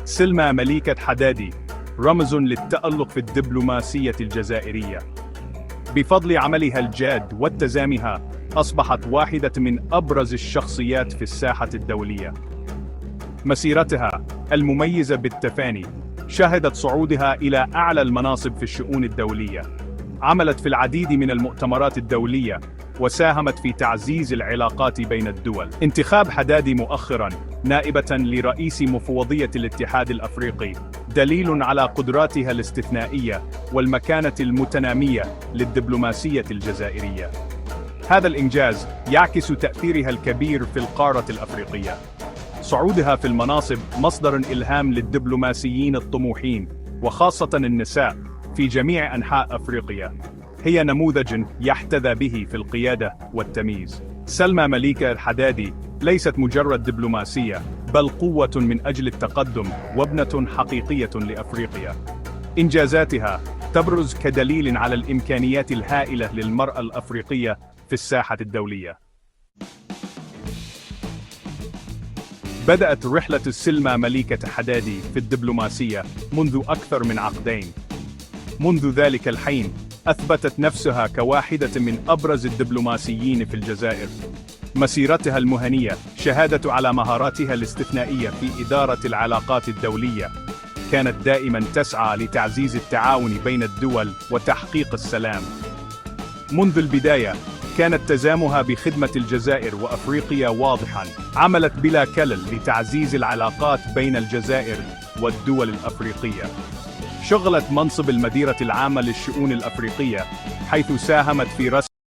سلمى مليكة حدادي رمز للتألق في الدبلوماسية الجزائرية. بفضل عملها الجاد واتزامها أصبحت واحدة من أبرز الشخصيات في الساحة الدولية. مسيرتها المميزة بالتفاني شهدت صعودها إلى أعلى المناصب في الشؤون الدولية. عملت في العديد من المؤتمرات الدولية وساهمت في تعزيز العلاقات بين الدول. انتخاب حدادي مؤخراً نائبة لرئيس مفوضية الاتحاد الأفريقي دليل على قدراتها الاستثنائية والمكانة المتنامية للدبلوماسية الجزائرية. هذا الإنجاز يعكس تأثيرها الكبير في القارة الأفريقية. صعودها في المناصب مصدر إلهام للدبلوماسيين الطموحين وخاصة النساء في جميع أنحاء أفريقيا. هي نموذج يحتذى به في القيادة والتمييز. سلمى مليكة الحدادي ليست مجرد دبلوماسية، بل قوة من أجل التقدم وابنة حقيقية لأفريقيا. إنجازاتها تبرز كدليل على الإمكانيات الهائلة للمرأة الأفريقية في الساحة الدولية. بدأت رحلة سلمى مليكة حدادي في الدبلوماسية منذ أكثر من عقدين. منذ ذلك الحين أثبتت نفسها كواحدة من أبرز الدبلوماسيين في الجزائر. مسيرتها المهنية شهادة على مهاراتها الاستثنائية في إدارة العلاقات الدولية. كانت دائما تسعى لتعزيز التعاون بين الدول وتحقيق السلام. منذ البداية كانت تزامها بخدمة الجزائر وأفريقيا واضحا. عملت بلا كلل لتعزيز العلاقات بين الجزائر والدول الأفريقية. شغلت منصب المديرة العامة للشؤون الأفريقية، حيث ساهمت في رسم